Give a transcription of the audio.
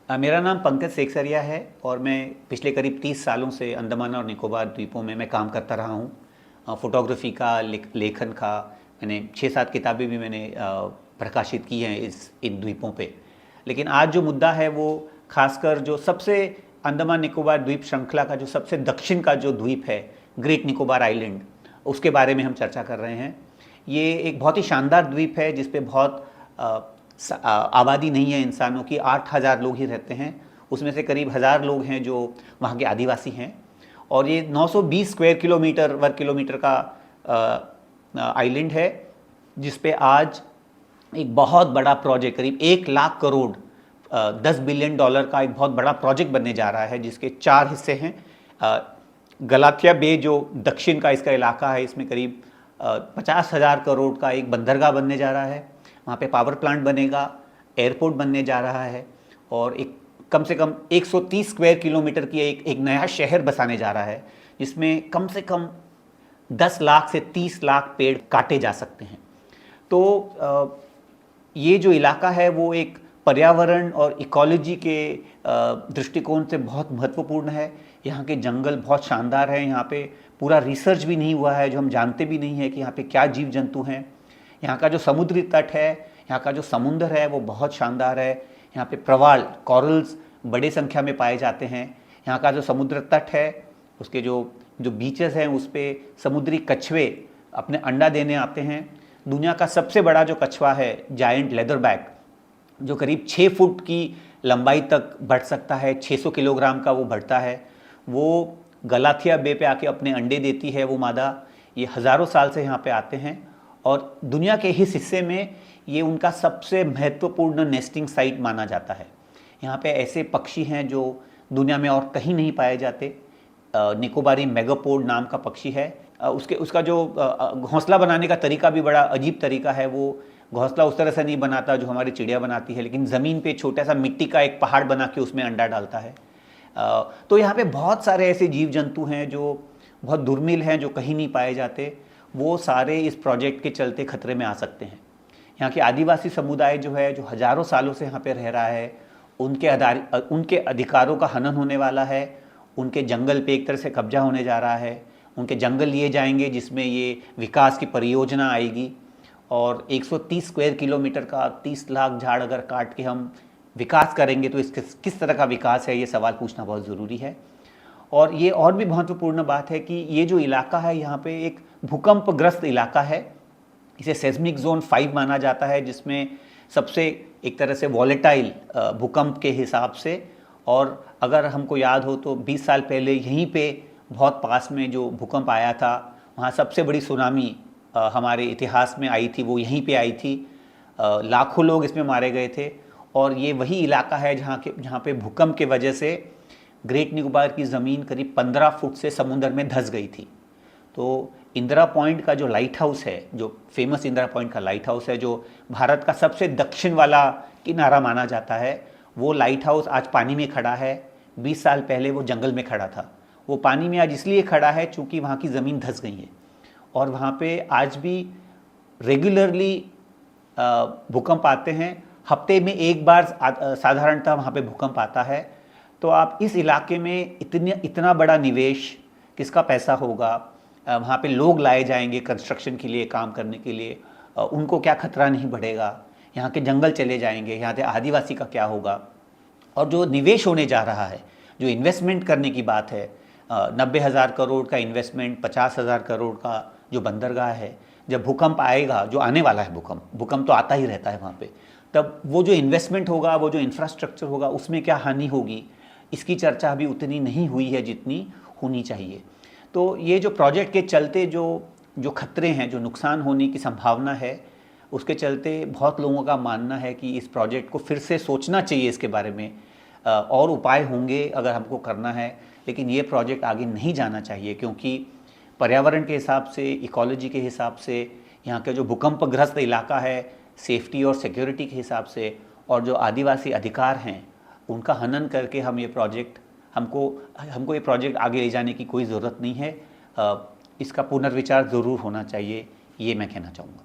मेरा नाम पंकज सेक्सरिया है और मैं पिछले करीब 30 सालों से अंडमान और निकोबार द्वीपों में मैं काम करता रहा हूँ। फोटोग्राफी का, लेखन का। मैंने 6-7 किताबें भी मैंने प्रकाशित की हैं इन द्वीपों पे। लेकिन आज जो मुद्दा है वो खासकर जो सबसे अंडमान निकोबार द्वीप श्रृंखला का जो सबसे दक्षिण का जो द्वीप है, ग्रेट निकोबार आइलैंड, उसके बारे में हम चर्चा कर रहे हैं। ये एक बहुत ही शानदार द्वीप है जिस पे बहुत आबादी नहीं है इंसानों की। 8,000 लोग ही रहते हैं, उसमें से करीब 1,000 लोग हैं जो वहाँ के आदिवासी हैं। और ये 920 स्क्वायर वर्ग किलोमीटर का आइलैंड है, जिस पे आज एक बहुत बड़ा प्रोजेक्ट, करीब 1 लाख करोड़ $10 बिलियन का एक बहुत बड़ा प्रोजेक्ट बनने जा रहा है, जिसके 4 हिस्से हैं। गलाथिया बे जो दक्षिण का इसका इलाका है, इसमें करीब 50,000 करोड़ का एक बंदरगाह बनने जा रहा है। वहाँ पे पावर प्लांट बनेगा, एयरपोर्ट बनने जा रहा है और एक कम से कम 130 स्क्वायर किलोमीटर की एक नया शहर बसाने जा रहा है, जिसमें कम से कम 10 लाख से 30 लाख पेड़ काटे जा सकते हैं। तो ये जो इलाका है वो एक पर्यावरण और इकोलॉजी के दृष्टिकोण से बहुत महत्वपूर्ण है। यहाँ के जंगल बहुत शानदार हैं। यहाँ पे पूरा रिसर्च भी नहीं हुआ है, जो हम जानते भी नहीं है कि यहाँ पे क्या जीव जंतु हैं। यहाँ का जो समुद्री तट है, यहाँ का जो समुद्र है वो बहुत शानदार है। यहाँ पे प्रवाल, कॉरल्स बड़े संख्या में पाए जाते हैं। यहाँ का जो समुद्र तट है, उसके जो बीचेस हैं, उस पर समुद्री कछुए अपने अंडा देने आते हैं। दुनिया का सबसे बड़ा जो कछुआ है, जायंट लेदरबैक, जो करीब 6 फुट की लंबाई तक बढ़ सकता है, 600 किलोग्राम का वो बढ़ता है, वो गलाथिया बे पे आके अपने अंडे देती है वो मादा। ये हज़ारों साल से यहाँ पे आते हैं और दुनिया के इस हिस्से में ये उनका सबसे महत्वपूर्ण नेस्टिंग साइट माना जाता है। यहाँ पे ऐसे पक्षी हैं जो दुनिया में और कहीं नहीं पाए जाते। निकोबारी मेगापोड नाम का पक्षी है। उसका जो घोंसला बनाने का तरीका भी बड़ा अजीब तरीका है। वो घोंसला उस तरह से नहीं बनाता जो हमारी चिड़िया बनाती है, लेकिन ज़मीन पे छोटा सा मिट्टी का एक पहाड़ बना के उसमें अंडा डालता है। तो यहाँ पे बहुत सारे ऐसे जीव जंतु हैं जो बहुत दुर्मिल हैं, जो कहीं नहीं पाए जाते। वो सारे इस प्रोजेक्ट के चलते खतरे में आ सकते हैं। यहाँ के आदिवासी समुदाय जो है, जो हज़ारों सालों से यहाँ पे रह रहा है, उनके अधिकारों का हनन होने वाला है। उनके जंगल पे एक तरह से कब्जा होने जा रहा है। उनके जंगल लिए जाएंगे जिसमें ये विकास की परियोजना आएगी और 130 स्क्वायर किलोमीटर का 30 लाख झाड़ अगर काट के हम विकास करेंगे तो इसके किस तरह का विकास है, ये सवाल पूछना बहुत ज़रूरी है। और ये और भी महत्वपूर्ण बात है कि ये जो इलाका है, यहाँ पे एक भूकंपग्रस्त इलाका है। इसे सेस्मिक जोन 5 माना जाता है, जिसमें सबसे एक तरह से वॉलेटाइल भूकंप के हिसाब से। और अगर हमको याद हो तो 20 साल पहले यहीं पे बहुत पास में जो भूकंप आया था, वहाँ सबसे बड़ी सुनामी हमारे इतिहास में आई थी, वो यहीं पे आई थी। लाखों लोग इसमें मारे गए थे। और ये वही इलाका है जहाँ पे भूकंप के वजह से ग्रेट निकोबार की ज़मीन करीब 15 फुट से समुद्र में धंस गई थी। तो इंदिरा पॉइंट का जो लाइट हाउस है, जो फेमस इंदिरा पॉइंट का लाइट हाउस है, जो भारत का सबसे दक्षिण वाला किनारा माना जाता है, वो लाइट हाउस आज पानी में खड़ा है। 20 साल पहले वो जंगल में खड़ा था। वो पानी में आज इसलिए खड़ा है चूँकि वहाँ की ज़मीन धंस गई है और वहाँ पे आज भी रेगुलरली भूकंप आते हैं। हफ्ते में एक बार साधारणतः वहाँ पे भूकंप आता है। तो आप इस इलाके में इतना बड़ा निवेश, किसका पैसा होगा, वहाँ पे लोग लाए जाएंगे कंस्ट्रक्शन के लिए, काम करने के लिए, उनको क्या खतरा नहीं बढ़ेगा। यहाँ के जंगल चले जाएंगे, यहाँ के आदिवासी का क्या होगा। और जो निवेश होने जा रहा है, जो इन्वेस्टमेंट करने की बात है, 90,000 करोड़ का इन्वेस्टमेंट, 50,000 करोड़ का जो बंदरगाह है, जब भूकंप आएगा, जो आने वाला है भूकंप तो आता ही रहता है वहाँ पे, तब वो जो इन्वेस्टमेंट होगा, वो जो इंफ्रास्ट्रक्चर होगा, उसमें क्या हानि होगी, इसकी चर्चा अभी उतनी नहीं हुई है जितनी होनी चाहिए। तो ये जो प्रोजेक्ट के चलते जो खतरे हैं, जो नुकसान होने की संभावना है, उसके चलते बहुत लोगों का मानना है कि इस प्रोजेक्ट को फिर से सोचना चाहिए। इसके बारे में और उपाय होंगे अगर हमको करना है, लेकिन ये प्रोजेक्ट आगे नहीं जाना चाहिए, क्योंकि पर्यावरण के हिसाब से, इकोलॉजी के हिसाब से, यहाँ का जो भूकंपग्रस्त इलाका है, सेफ्टी और सिक्योरिटी के हिसाब से, और जो आदिवासी अधिकार हैं उनका हनन करके हमको ये प्रोजेक्ट आगे ले जाने की कोई ज़रूरत नहीं है। इसका पुनर्विचार ज़रूर होना चाहिए, ये मैं कहना चाहूँगा।